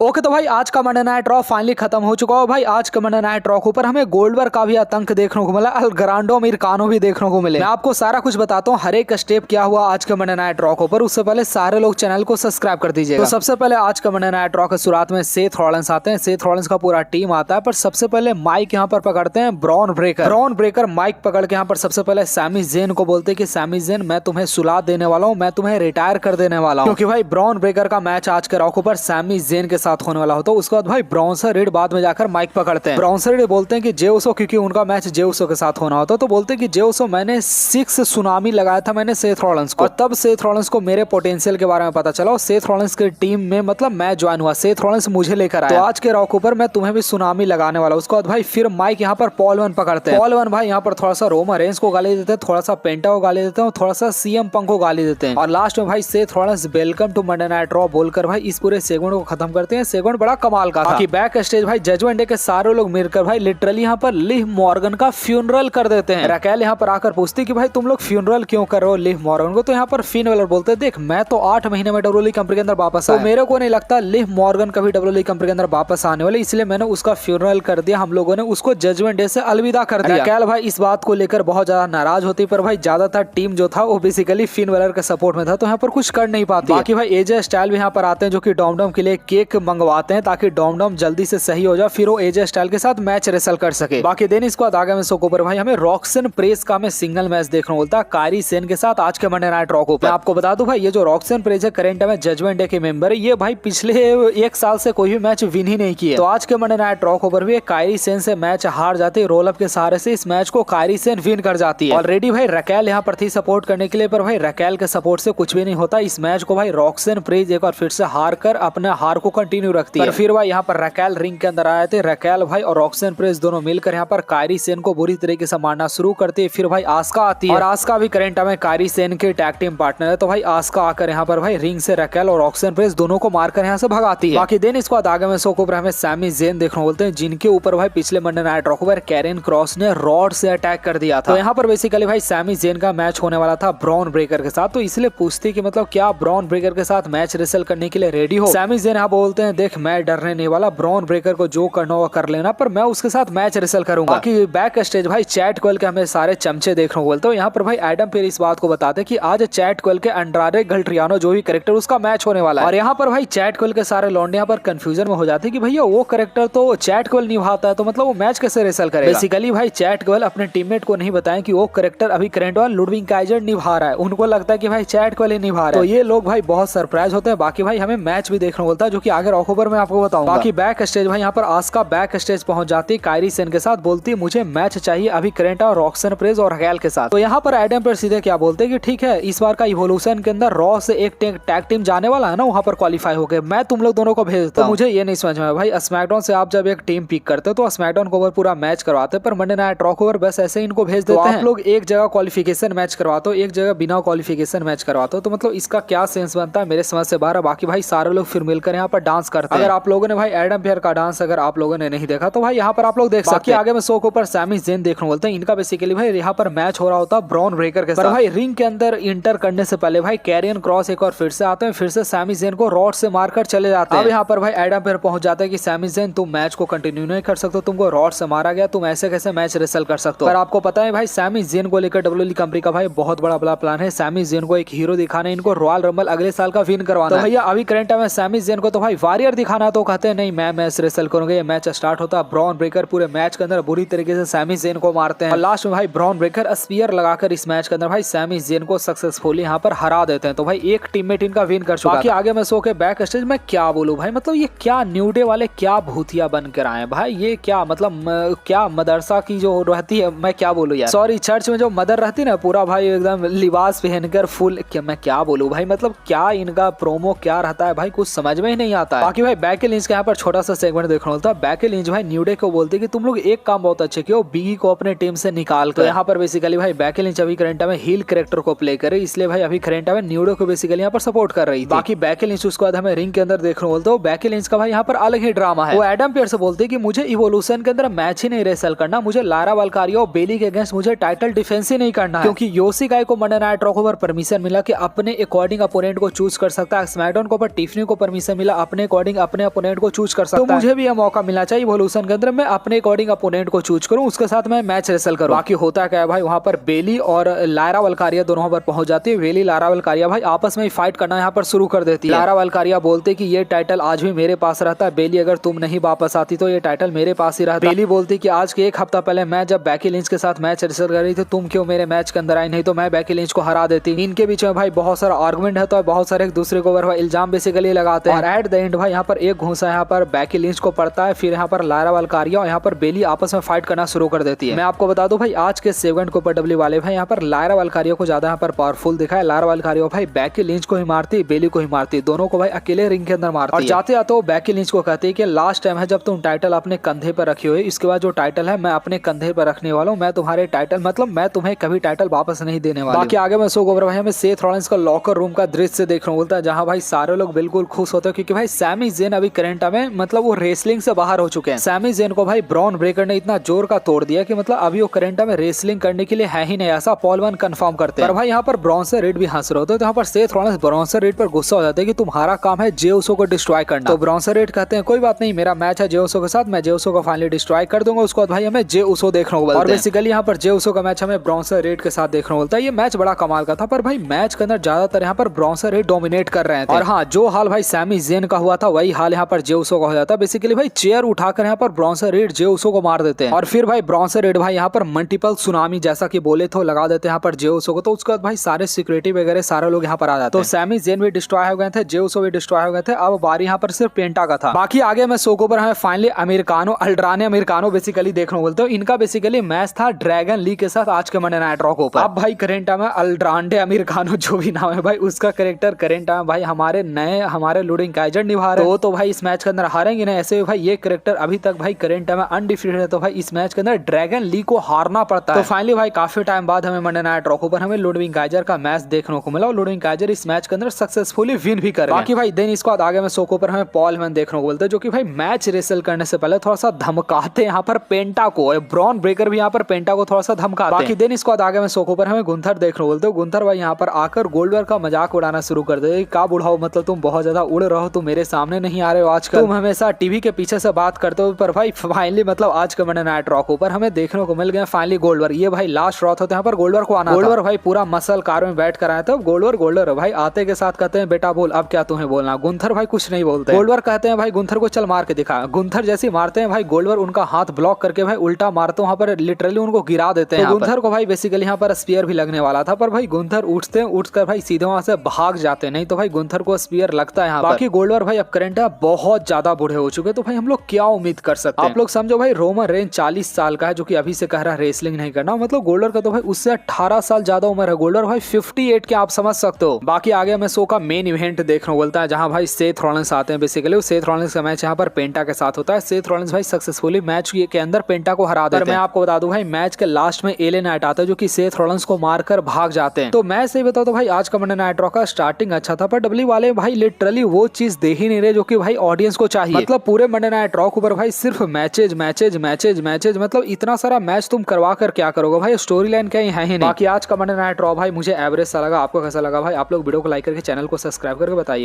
Okay तो भाई आज का मंडे नाइट रॉ फाइनली खत्म हो चुका है भाई। आज का मंडे नाइट रॉ के ऊपर हमें गोल्डबर्ग का भी आतंक देखने को मिला, अल ग्रांडो मीर कानो भी देखने को मिले। मैं आपको सारा कुछ बताता हूँ, हर एक स्टेप क्या हुआ आज के मंडे नाइट रॉ के ऊपर। उससे पहले सारे लोग चैनल को सब्सक्राइब कर दीजिएगा। तो सबसे पहले आज का मंडे नाइट रॉ के शुरुआत में सेथ रॉलिंस आते हैं, सेथ रॉलिंस का पूरा टीम आता है। पर सबसे पहले माइक यहाँ पर पकड़ते हैं Bron Breakker. Bron Breakker mic पकड़ के यहाँ पर सबसे पहले सैमी ज़ेन को बोलते हैं कि सैमी ज़ेन मैं तुम्हें सुला देने वाला हूँ, मैं तुम्हें रिटायर कर देने वाला हूँ, क्योंकि भाई ब्रॉन ब्रेकर का मैच आज के रॉ के ऊपर सैमी ज़ेन के साथ होने वाला होता है। उसके बाद भाई ब्राउन्सर रीड बाद में जाकर माइक पकड़ते हैं। ब्राउन्सर रीड बोलते हैं कि जेउसो, क्योंकि उनका मैच जेउसो के साथ होना होता है, तो बोलते हैं कि जेउसो मैंने 6 सुनामी लगाया था मैंने सेथ रॉलिंस को, और तब सेथ रॉलिंस को मेरे पोटेंशियल के बारे में पता चला और सेथ रॉलिंस की टीम में मतलब मैं ज्वाइन हुआ, सेथ रॉलिंस मुझे लेकर आया। तो आज के रॉ के ऊपर मैं तुम्हें भी सुनामी लगाने वाला हूं। उसके बाद भाई फिर माइक यहाँ पर पॉल वन पकड़ते हैं। पॉल वन भाई यहाँ पर थोड़ा सा रोमन रेंज को गाली देते हैं, थोड़ा सा पेंटा को गाली देते हैं, थोड़ा सा सीएम पंक को गाली देते हैं, और लास्ट में भाई Seth Rollins welcome to Monday night Raw बोलकर भाई इस पूरे सेगमेंट को खत्म करते हैं। सेगमेंट बड़ा कमाल का था। बैक स्टेज भाई जजमेंट डे के सारे लोग मिलकर भाई लिटरली यहाँ पर लिव मॉर्गन का फ्यूनरल कर देते हैं। रैकेल यहाँ पर आकर पूछती कि भाई तुम लोग फ्यूनरल क्यों कर रहे हो लिव मॉर्गन को। तो यहाँ पर फिन वेलर बोलते हैं देख मैं तो 8 महीने में डब्ल्यूडब्ल्यूई कंपनी के अंदर वापस आया, तो मेरे को नहीं लगता लिव मॉर्गन कभी डब्ल्यूडब्ल्यूई कंपनी के अंदर वापस आने वाले, इसलिए मैंने उसका फ्यूनरल कर दिया। हम लोगों ने उसको जजमेंट डे से अलविदा कर दिया। रैकेल भाई इस बात को लेकर बहुत ज्यादा नाराज होती, पर भाई ज्यादातर टीम जो था वो बेसिकली फिन वेलर के सपोर्ट में था, तो यहाँ पर कुछ कर नहीं पाती। बाकी भाई एजे स्टाइल भी यहाँ पर आते हैं जो कि डॉमडॉम के लिए केक मंगवाते हैं ताकि डॉमडॉम जल्दी से सही हो जाए, फिर वो एजे स्टाइल के साथ मैच रेसल कर सके। बाकी दिन इसके बाद आगे में शो के ऊपर भाई हमें रॉक्सन प्रेस का में सिंगल मैच देखने बोलता है कायरी सेन के साथ आज के मंडे नाइट रॉ को। मैं आपको बता दूं भाई ये जो रॉक्सन प्रेस है करंट में जजमेंट डे के मेंबर है, ये भाई पिछले 1 साल से कोई भी मैच विन ही नहीं किया। तो आज के मंडे नाइट रॉ के ऊपर भी कायरी सेन से मैच हार जाती है, रोल अप के सहारे से इस मैच को कायरी सेन विन कर जाती है। ऑलरेडी भाई रैकेल यहाँ पर थी सपोर्ट करने के लिए, पर भाई रैकेल के सपोर्ट से कुछ भी नहीं होता। इस मैच को भाई रॉक्सन प्रेस एक बार फिर से हार कर अपने हार को कंटिन्यू रखती है। फिर भाई यहाँ पर रैकेल रिंग के अंदर आए थे, रैकेल भाई और रॉक्सन प्रेस दोनों मिलकर यहाँ पर कायरी सेन को बुरी तरीके से मारना शुरू करती है। फिर भाई आस्का आती है, और आस्का भी करंट में कायरी सेन के टैग टीम पार्टनर है, तो भाई आस्का आकर यहाँ पर भाई रिंग से रैकेल और रॉक्सन प्रेस दोनों को मारकर यहाँ से भगाती है। बाकी दिन इसके बाद आगे में शो के ऊपर हमें सैमी ज़ेन देखने बोलते हैं, जिनके ऊपर भाई पिछले मंडे नाइट रॉ पर कैरियन क्रॉस ने रॉड से अटैक कर दिया था। तो यहाँ पर बेसिकली भाई सैमी ज़ेन का मैच होने वाला था ब्रॉन ब्रेकर के साथ, तो इसलिए पूछती कि मतलब क्या ब्रॉन ब्रेकर के साथ मैच रेसल करने के लिए रेडी हो। सैमी ज़ेन यहाँ बोलते हैं देख मैं डरने नहीं वाला, ब्रॉन ब्रेकर को जो करना होगा कर लेना, पर मैं उसके साथ मैच रेसल करूंगा। बाकी बैक स्टेज भाई चैट कोयल के हमें सारे चमचे देखने को बोलते हैं। यहाँ पर भाई एडम पेरी इस बात को बताते हैं कि आज चैट कोयल के अंड्राडे गल्ट्रियानो जो भी कैरेक्टर उसका मैच होने वाला है, और यहाँ पर भाई चैट कोयल के सारे लौंडे यहाँ पर कंफ्यूजन में हो जाते हैं कि भैया वो कैरेक्टर तो चैट कोयल निभाता है, तो मतलब वो मैच कैसे रेसल करेगा। बेसिकली भाई चैट कोयल अपने टीममेट को नहीं बताएं कि वो कैरेक्टर अभी करंट वाला लुडविग काइजर निभा रहा है, उनको लगता है कि भाई चैट कोयल ही निभा रहा है, तो ये लोग भाई बहुत सरप्राइज होते हैं। बाकी भाई हमें मैच भी देखने को बोलता है जो कि आगे अक्टूबर में आपको बताऊंगा। बाकी बैक स्टेज भाई यहाँ पर आस्का बैक स्टेज पहुंच जाती है कायरी सेन के साथ, बोलती है मुझे मैच चाहिए अभी करंट और रॉक्सन प्रेस और रैकेल के साथ। तो यहाँ पर एडम पर सीधे क्या बोलते हैं कि ठीक है इस बार का इवोल्यूशन के अंदर रॉ से एक टैग टीम जाने वाला है ना, वहाँ पर क्वालिफाई हो गए, मैं तुम लोग दोनों को भेजता हूं। तो मुझे ये नहीं समझ में भाई स्मैकडाउन से आप जब एक टीम पिक करते हो तो स्मैकडाउन को पूरा मैच करवाते हैं, पर मंडे नाइट रॉ को बस ऐसे ही इनको भेज देते हैं। आप लोग एक जगह क्वालिफिकेशन मैच करवाते हो, एक जगह बिना क्वालिफिकेशन मैच करवाते हो, तो मतलब इसका क्या सेंस बनता है मेरे समझ से बाहर। बाकी भाई सारे लोग फिर मिलकर यहाँ पर डांस करते हैं। अगर आप लोगों ने भाई एडम पेयर का डांस अगर आप लोगों ने नहीं देखा तो भाई यहाँ पर आप लोग देख सकते हैं। आगे में शो के ऊपर सैमी ज़ेन देखने बोलते हैं, इनका बेसिकली भाई यहाँ पर मैच हो रहा होता है ब्रॉन ब्रेकर के साथ। भाई रिंग के अंदर इंटर करने से पहले भाई कैरियन क्रॉस एक और फिर से आते हैं, फिर से सैमी ज़ेन को रॉड से मारकर चले जाते हैं। अब यहाँ पर भाई एडम पेयर पहुंच जाता है कि सैमी ज़ेन तुम मैच को कंटिन्यू नहीं कर सकते, तुमको रॉड से मारा गया, तुम ऐसे कैसे मैच रेसल कर सकते हो। पर आपको पता है भाई सैमी ज़ेन को लेकर डब्ल्यूडब्ल्यूई कंपनी का भाई बहुत बड़ा प्लान है, सैमी ज़ेन को एक हीरो दिखाना है, इनको रॉयल रंबल अगले साल का विन करवाना है। तो भैया अभी करंट में सैमी ज़ेन को तो भाई वॉरियर दिखाना, तो कहते हैं नहीं मैं मैच रेसल करूंगा। ये मैच स्टार्ट होता है, ब्रॉन ब्रेकर पूरे मैच के अंदर बुरी तरीके से सैमी ज़ेन को मारते हैं, और लास्ट में भाई ब्रॉन ब्रेकर स्पीयर लगाकर इस मैच के अंदर भाई सैमी ज़ेन को सक्सेसफुली यहाँ पर हरा देते हैं। तो भाई एक टीममेट इनका विन कर चुका है। आगे में शो के बैक स्टेज में क्या बोलूं भाई, मतलब ये क्या न्यू डे वाले क्या भूतिया बन कर आए भाई, ये क्या मतलब क्या मदरसा की जो रहती है, मैं क्या बोलूं यार, सॉरी चर्च में जो मदर रहती है ना, पूरा भाई एकदम लिबास पहनकर फुल, क्या मैं क्या बोलूं भाई, मतलब क्या इनका प्रोमो क्या रहता है भाई, कुछ समझ में ही नहीं आता है। बाकी भाई बैके लिंच का यहाँ पर छोटा सा सेगमेंट देखना होता है। बैके लिंच भाई न्यू डे को बोलते कि तुम लोग एक काम बहुत अच्छे किया, बिगी को अपने टीम से निकाल कर। तो यहाँ पर बेसिकली भाई बैके लिंच अभी करंट में हील कैरेक्टर को प्ले करे, इसलिए भाई अभी करंट में न्यू डे को बेसिकली यहाँ पर सपोर्ट कर रही थी। बाकी बैके लिंच उसके बाद हमें रिंग के अंदर देखने बोलते हो, बैके लिंच का भाई यहाँ पर अलग ही ड्रामा है। वो एडम पेयर से बोलते कि मुझे इवोल्यूशन के अंदर मैच ही नहीं रेसल करना, मुझे लारा वल्कारिया और बेली के अगेंस्ट मुझे टाइटल डिफेंस ही नहीं करना है, क्योंकि योशिकाई को मंडे नाइट रॉ पर परमिशन मिला कि अपने अकॉर्डिंग अपोनेंट को चूज कर सकता है। स्मैकडाउन को पर टिफनी को परमिशन मिला अपने अपने अकॉर्डिंग अपने अपोनेंट को चूज कर सकता है। तो मुझे भी यह मौका मिलना चाहिए इवोल्यूशन के अंदर मैं अपने अकॉर्डिंग अपोनेंट को चूज करूं, उसके साथ मैं मैच रेसल करूं। बाकी होता क्या है भाई, वहां पर बेली और लायरा वल्कारिया दोनों पर पहुंच जाती है। बेली लायरा वल्कारिया भाई आपस में फाइट करना यहाँ पर शुरू कर देती है। लायरा वल्कारिया बोलते कि ये टाइटल आज भी मेरे पास रहता है, बेली अगर तुम नहीं वापस आती तो ये टाइटल मेरे पास ही रहता। बेली बोलती कि आज के एक हफ्ता पहले मैं जब बैकी लिंच के साथ मैच रेसल कर रही थी, तुम क्यों मेरे मैच के अंदर आई, नहीं तो मैं बैकी लिंच को हरा देती। इनके बीच में भाई बहुत सारा आर्गुमेंट है, तो बहुत सारे एक दूसरे को इल्जाम बेसिकली लगाते हैं। और एट द एंड भाई यहाँ पर एक घूंसा यहाँ पर बैकी लिंच को पड़ता है, फिर यहाँ पर लायरा वल्कारिया और यहाँ पर बेली आपस में फाइट करना शुरू कर देती है। मैं आपको बता दूं भाई आज के सेकंड को डब्ल्यू वाले भाई यहाँ पर लायरा वल्कारिया को ज्यादा यहाँ पर पावरफुल दिखा है। लायरा वल्कारिया भाई बैकी लिंच को ही मारती, बेली को ही मारती, दोनों को भाई अकेले रिंग के अंदर मारती। और जाते जाते वो बैकी लिंच को कहती है कि लास्ट टाइम है जब तुम टाइटल अपने कंधे पर रखी हुई, इसके बाद जो टाइटल है मैं अपने कंधे पर रखने वाला हूँ, मैं तुम्हारे टाइटल मतलब मैं तुम्हें कभी टाइटल वापस नहीं देने वाला। बाकी आगे मैं शो ओवर भाई हमें सेथ रॉलिंस का लॉकर रूम का दृश्य देखने बोलता है, जहाँ भाई सारे लोग बिल्कुल खुश होते हैं क्योंकि भाई सैमी ज़ेन अभी करंट में मतलब वो रेसलिंग से बाहर हो चुके हैं। सैमी ज़ेन को भाई ब्रॉन ब्रेकर ने इतना जोर का तोड़ दिया कि मतलब अभी वो करंट में रेसलिंग करने के लिए है ही नहीं, ऐसा पॉल वन कंफर्म करते हैं। पर भाई यहाँ पर ब्रॉन्सन रेड भी हंस रहे होते हैं, तो यहाँ पर सेथ रॉलिंस ब्रॉन्सन रेड पर गुस्सा हो जाते हैं कि तुम्हारा काम है जे उसो को डिस्ट्रॉय करना। तो ब्रॉन्सन रेड कहते हैं कोई बात नहीं, मेरा मैच है जे उसो के साथ, मैं जे उसो को फाइनली डिस्ट्रॉय कर दूंगा। उसके बाद भाई हमें जे उसो देखने को मिलता है। और बेसिकली यहाँ पर जे उसो का मैच हमें ब्रॉन्सन रेड के साथ देखने को मिलता है। ये मैच बड़ा कमाल का था, पर भाई मैच के अंदर ज्यादातर यहाँ पर ब्रॉन्सन रेड डोमिनेट कर रहे थे। और हाँ, जो हाल भाई सैमी ज़ेन का हुआ था वही हाल यहाँ पर जे उसो का हो जाता है। बेसिकली भाई चेयर उठाकर यहाँ पर ब्रॉन्सन रेड जे उसो को मार देते हैं और फिर भाई ब्रॉन्सन रेड भाई यहाँ पर मल्टीपल सुनामी जैसा कि बोले तो लगा देते हैं यहाँ पर जे उसो को। तो उसके बाद भाई सारे सिक्योरिटी वगैरह सारे लोग यहाँ पर आ जाते हैं। तो सैमी ज़ेन भी डिस्ट्रॉय हो गए थे, जे उसो भी डिस्ट्रॉय हो गए थे। अब बारी यहाँ पर सिर्फ पेंटा का था। बाकी आगे मैं शो पर हमें फाइनली अमेरिकानो अल्ट्राने अमेरिकानो बेसिकली देखने को बोलते हो। इनका बेसिकली मैच था ड्रैगन ली के साथ आज के मंडे नाइट रॉ के ऊपर। अब भाई करेंटा में अल्ट्रांडे अमेरिकानो जो भी नाम है भाई उसका कैरेक्टर करेंटा में भाई हमारे लुडिंग काइजर निभा रहे हो। तो भाई इस मैच के अंदर हारेंगे ना, ऐसे भाई ये कैरेक्टर अभी तक भाई करेंटा में अनडिफीटेड है, तो भाई इस मैच के अंदर ड्रैगन ली को हारना पड़ता है। तो फाइनली भाई काफी टाइम बाद हमें मंडे नाइट रॉ पर हमें लुडविग काइजर का मैच देखने को मिला और लुडविग काइजर इस मैच के अंदर सक्सेसफुली विन भी कर। बाकी भाई देन इसके बाद आगे में शो पर हमें पॉल मैन देखने को मिलता है, जो कि भाई मैच रेसल करने से पहले थोड़ा सा धमकाते हैं यहाँ पर पेंटा को। ब्रॉन ब्रेकर भी यहाँ पर पेंटा को थोड़ा सा धमकाते हैं। बाकी देन इसके बाद आगे में शो पर हमें गुंथर देखने को मिलते हो। गुंथर भाई यहाँ पर आकर गोल्डबर्ग का मजाक उड़ाना शुरू कर देते, का बुढ़ाओ मतलब तुम बहुत ज्यादा उड़ रहे हो, तुम मेरे सामने नहीं आ रहे हो आजकल, तुम हमेशा टीवी के पीछे से बात करते हो। पर भाई फाइनली मतलब आज के मंडे नाइट रॉ पर हमें देखने को मिल गया फाइनली गोल्डबर्ग। ये भाई लास्ट रॉ था, यहाँ पर गोल्डबर्ग को आना। गोल्डबर्ग भाई पूरा मसल कार में बैठ कर आया था। गोल्डबर्ग भाई आते के साथ कहते हैं बेटा बोल अब क्या तुम्हें बोलना। गुंथर भाई कुछ नहीं बोलते। गोल्डबर्ग कहते हैं भाई गुंथर को चल मार के दिखा। गुंथर जैसे मारते हैं भाई गोल्डबर्ग उनका हाथ ब्लॉक करके भाई उल्टा मारते वहाँ पर लिटरली उनको गिरा देते हैं। गुंथर को भाई बेसिकली यहाँ पर स्पीयर भी लगने वाला था, पर भाई गुंथर उठकर भाई सीधे वहाँ से भाग जाते, नहीं तो भाई गुंथर को स्पीयर लगता है यहाँ। बाकी गोल्डबर्ग भाई अब करंट बहुत ज्यादा बूढ़े हो चुके, तो भाई हम लोग क्या उम्मीद कर सकते हैं। आप लोग समझो भाई रोमन रेंज 40 साल का है, जो कि अभी से कह रहा है रेसलिंग नहीं करना, मतलब गोल्डबर्ग का तो भाई उससे 18 साल ज्यादा उम्र है। गोल्डबर्ग भाई 58 के आप समझ सकते हो। बाकी आगे मैं शो का मेन इवेंट देखने को बोलता है, जहाँ भाई सेथ रॉलिंस आते हैं। बेसिकली सेथ रॉलिंस का मैच यहाँ पर पेंटा के साथ होता है। सेथ रॉलिंस भाई सक्सेसफुली मैच के अंदर पेंटा को हरा देते हैं। मैं आपको बता दूं भाई मैच के लास्ट में एले नाइट आता है, जो कि सेथ रॉलिंस को मारकर भाग जाते हैं। तो मैं सही बताऊं तो भाई आज का मंडे नाइट रॉ का स्टार्टिंग अच्छा था, पर डब्ल्यू वाले भाई लिटरली वो चीज दे ही नहीं रहे जो कि भाई ऑडियंस को चाहिए। मतलब पूरे मंडे नाइट रॉ ऊपर भाई सिर्फ मैचेज मैचेज मैचेज मैचेज, मतलब इतना सारा मैच तुम करवा कर क्या करोगे भाई, स्टोरी लाइन कहीं है ही नहीं। बाकी आज का मंडे नाइट रॉ भाई मुझे एवरेज सा लगा, आपको कैसा लगा भाई आप लोग वीडियो को लाइक करके चैनल को सब्सक्राइब करके बताइए।